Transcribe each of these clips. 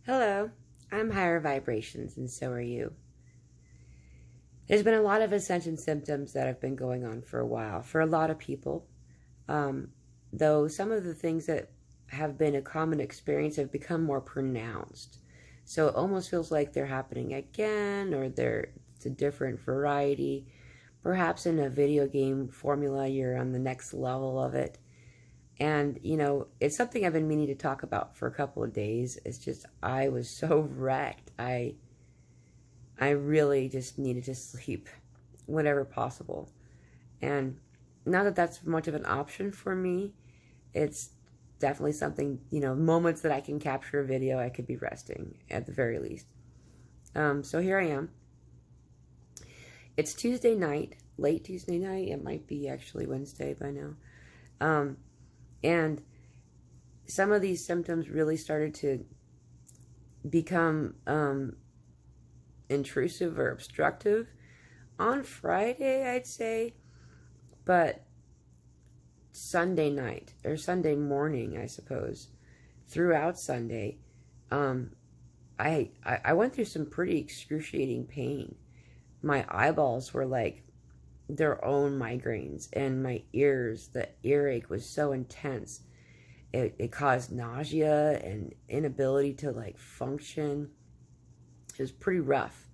Hello, I'm higher vibrations, and so are you. There's been a lot of ascension symptoms that have been going on for a while for a lot of people, though some of the things that have been a common experience have become more pronounced. So it almost feels like they're happening again, or it's a different variety. Perhaps in a video game formula, you're on the next level of it. And, it's something I've been meaning to talk about for a couple of days. It's just, I was so wrecked. I really just needed to sleep whenever possible. And not that that's much of an option for me. It's definitely something, moments that I can capture a video, I could be resting at the very least. So here I am. It's Tuesday night, late Tuesday night. It might be actually Wednesday by now. And some of these symptoms really started to become intrusive or obstructive on Friday, I'd say. But Sunday night, or Sunday morning, I suppose, throughout Sunday, I went through some pretty excruciating pain. My eyeballs were like their own migraines, and my ears, the earache was so intense. It caused nausea and inability to function. It was pretty rough.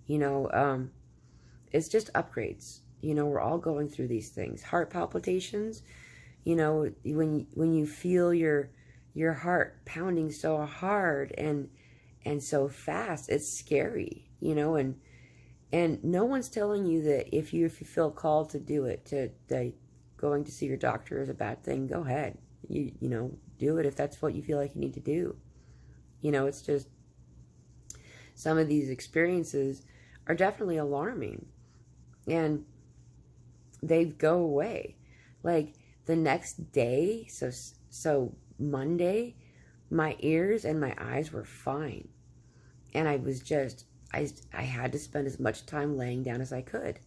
It's just upgrades. We're all going through these things. Heart palpitations, when you feel your heart pounding so hard and so fast, it's scary, and no one's telling you that if you feel called to do it, that going to see your doctor is a bad thing. Go ahead. Do it if that's what you feel like you need to do. It's just some of these experiences are definitely alarming, and they go away. Like the next day, so Monday, my ears and my eyes were fine, and I was just I had to spend as much time laying down as I could.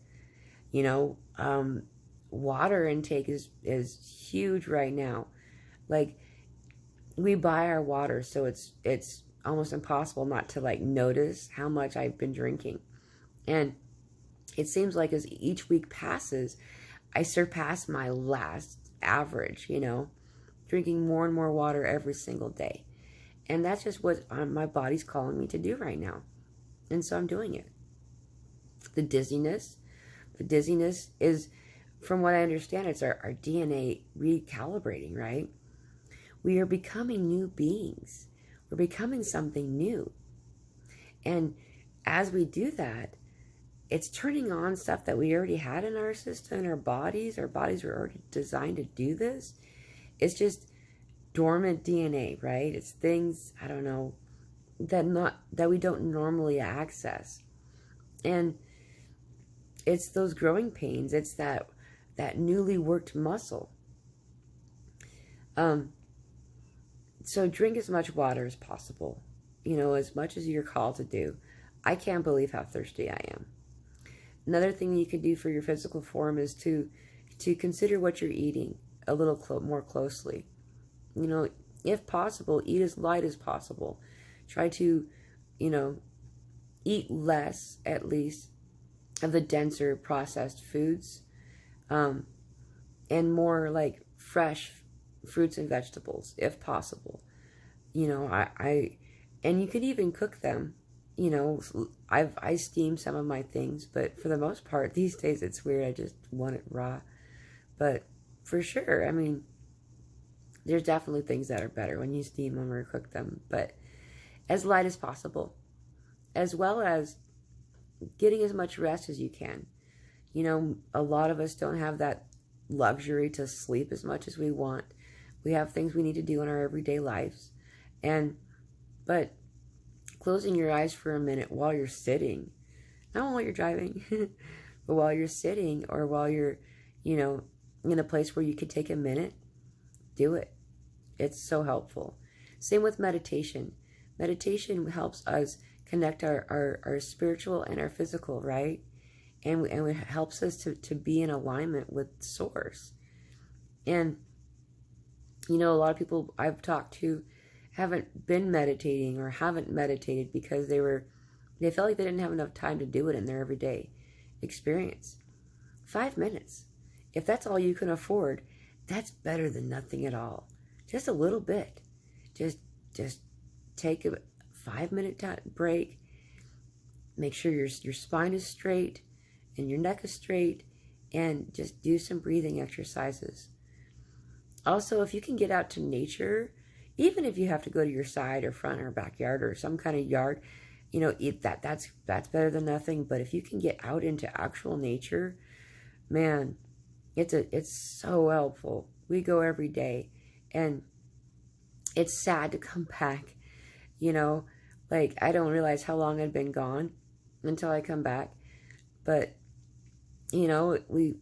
Water intake is huge right now. Like, we buy our water, so it's almost impossible not to notice how much I've been drinking. And it seems like as each week passes, I surpass my last average, drinking more and more water every single day. And that's just what my body's calling me to do right now. And so I'm doing it. The dizziness is, from what I understand, it's our DNA recalibrating, right? We are becoming new beings. We're becoming something new. And as we do that, it's turning on stuff that we already had in our system, in our bodies. Our bodies were already designed to do this. It's just dormant DNA, right? It's things, I don't know, that we don't normally access. And it's those growing pains. It's that newly worked muscle. So drink as much water as possible, as much as you're called to do. I can't believe how thirsty I am. Another thing you can do for your physical form is to consider what you're eating a little more closely. If possible, eat as light as possible. Try to, eat less, at least, of the denser processed foods, and more fresh fruits and vegetables, if possible. And you could even cook them. I steam some of my things, but for the most part, these days it's weird. I just want it raw. But for sure, there's definitely things that are better when you steam them or cook them. But as light as possible, as well as getting as much rest as you can. A lot of us don't have that luxury to sleep as much as we want. We have things we need to do in our everyday lives. But closing your eyes for a minute while you're sitting, not while you're driving, but while you're sitting, or while you're, in a place where you could take a minute, do it. It's so helpful. Same with meditation. Meditation helps us connect our spiritual and our physical, right? And it helps us to be in alignment with Source. And, a lot of people I've talked to haven't been meditating or haven't meditated because they felt like they didn't have enough time to do it in their everyday experience. 5 minutes. If that's all you can afford, that's better than nothing at all. Just a little bit. Just take a 5-minute break. Make sure your spine is straight and your neck is straight, and just do some breathing exercises. Also, if you can get out to nature, even if you have to go to your side or front or backyard or some kind of yard, that's better than nothing. But if you can get out into actual nature, man, it's so helpful. We go every day, and it's sad to come back, like I don't realize how long I'd been gone until I come back. But you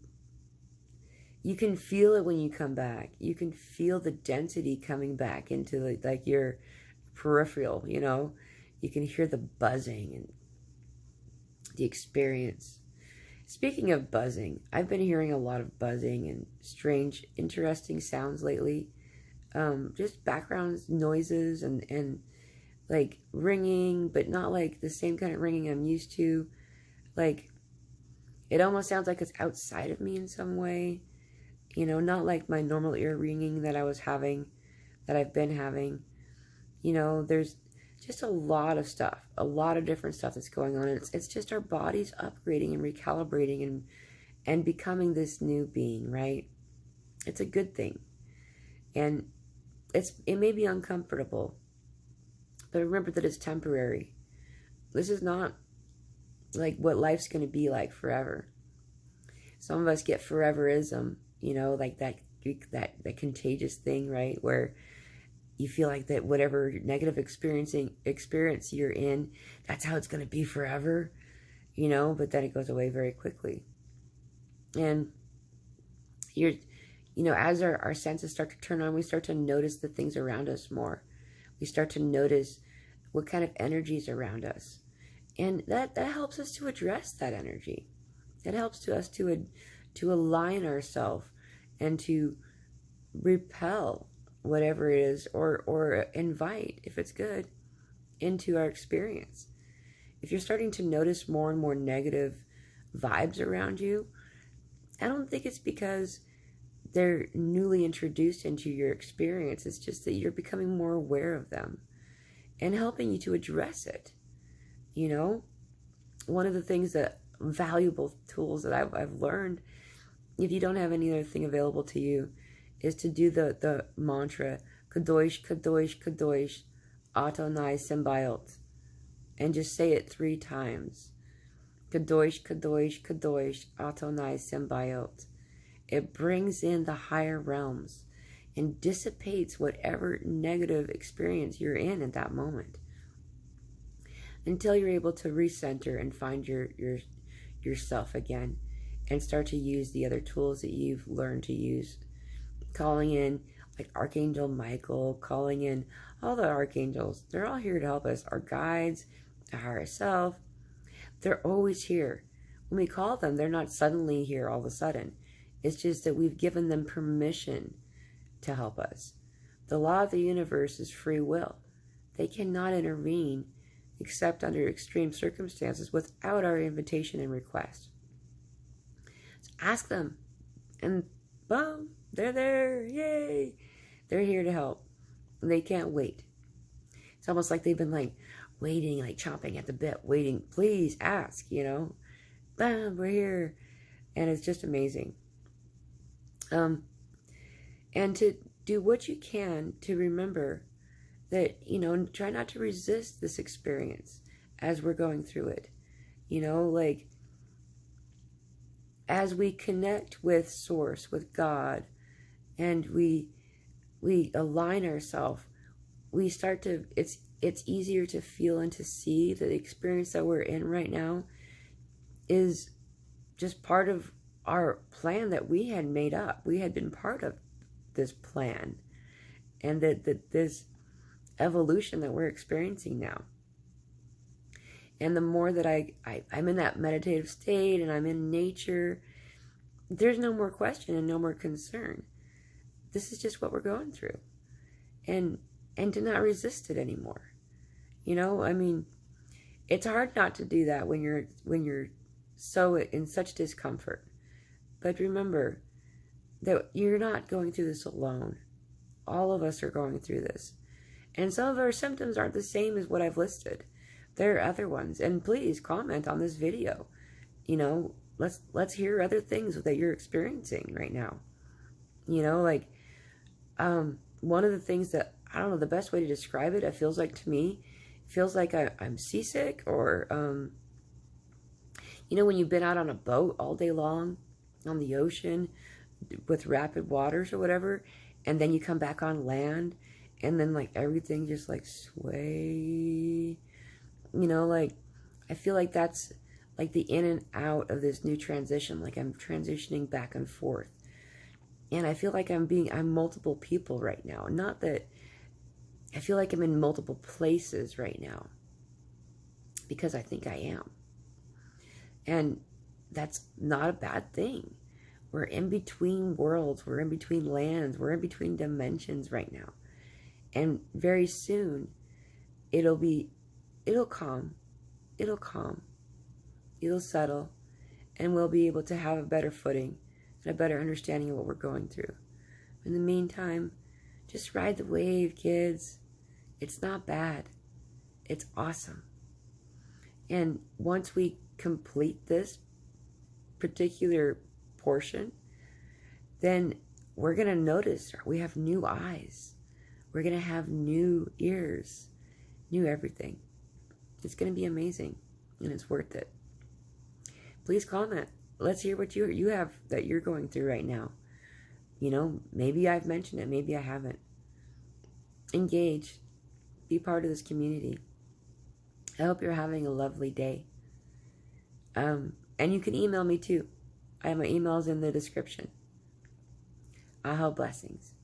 can feel it when you come back. You can feel the density coming back into like your peripheral, You can hear the buzzing and the experience. Speaking of buzzing, I've been hearing a lot of buzzing and strange, interesting sounds lately. Just background noises and like ringing, but not like the same kind of ringing I'm used to. Like, it almost sounds like it's outside of me in some way. Not like my normal ear ringing that I've been having. There's just a lot of stuff, a lot of different stuff that's going on. It's just our bodies upgrading and recalibrating and becoming this new being, right? It's a good thing. And it may be uncomfortable, but remember that it's temporary. This is not like what life's going to be like forever. Some of us get foreverism, like that contagious thing, right? Where you feel like that whatever negative experience you're in, that's how it's going to be forever, but then it goes away very quickly. And as our senses start to turn on, we start to notice the things around us more. We start to notice what kind of energy is around us. And that helps us to address that energy. It helps us to align ourselves and to repel whatever it is, or invite, if it's good, into our experience. If you're starting to notice more and more negative vibes around you, I don't think it's because they're newly introduced into your experience. It's just that you're becoming more aware of them and helping you to address it. One of the things that valuable tools that I've learned, if you don't have any other thing available to you, is to do the mantra Kadosh, Kadosh, Kadosh, Adonai Sembayot, and just say it 3 times. Kadosh, Kadosh, Kadosh, Adonai Sembayot. It brings in the higher realms and dissipates whatever negative experience you're in at that moment, until you're able to recenter and find yourself again and start to use the other tools that you've learned to use. Calling in like Archangel Michael, calling in all the archangels. They're all here to help us. Our guides, our higher self, they're always here. When we call them, they're not suddenly here all of a sudden. It's just that we've given them permission to help us. The law of the universe is free will. They cannot intervene except under extreme circumstances without our invitation and request. So ask them, and boom, they're there. Yay! They're here to help. They can't wait. It's almost like they've been like waiting, like chomping at the bit, waiting. Please ask, Bam, we're here. And it's just amazing. And to do what you can to remember that, try not to resist this experience as we're going through it. Like, as we connect with Source, with God, and we align ourselves, we start to, it's easier to feel and to see that the experience that we're in right now is just part of our plan that we had made up. We had been part of this plan, and that this evolution that we're experiencing now. And the more that I'm in that meditative state and I'm in nature, there's no more question and no more concern. This is just what we're going through. And and to not resist it anymore. You know, I mean, it's hard not to do that when you're so in such discomfort. But remember that you're not going through this alone. All of us are going through this. And some of our symptoms aren't the same as what I've listed. There are other ones. And please comment on this video. You know, let's hear other things that you're experiencing right now. You know, like one of the things that, I don't know, the best way to describe it, it feels like to me, it feels like I'm seasick, or you know, when you've been out on a boat all day long on the ocean with rapid waters or whatever, and then you come back on land, and then like everything just like sway, you know, like I feel like that's like the in and out of this new transition. Like I'm transitioning back and forth, and I feel like I'm multiple people right now. Not that I feel like I'm in multiple places right now, because I think I am, and that's not a bad thing. We're in between worlds, we're in between lands, we're in between dimensions right now. And very soon, it'll calm, it'll settle, and we'll be able to have a better footing and a better understanding of what we're going through. In the meantime, just ride the wave, kids. It's not bad. It's awesome. And once we complete this particular portion, then we're going to notice we have new eyes. We're going to have new ears, new everything. It's going to be amazing, and it's worth it. Please comment. Let's hear what you have that you're going through right now. You know, maybe I've mentioned it, maybe I haven't. Engage. Be part of this community. I hope you're having a lovely day. And you can email me too. I have my emails in the description. Blessings.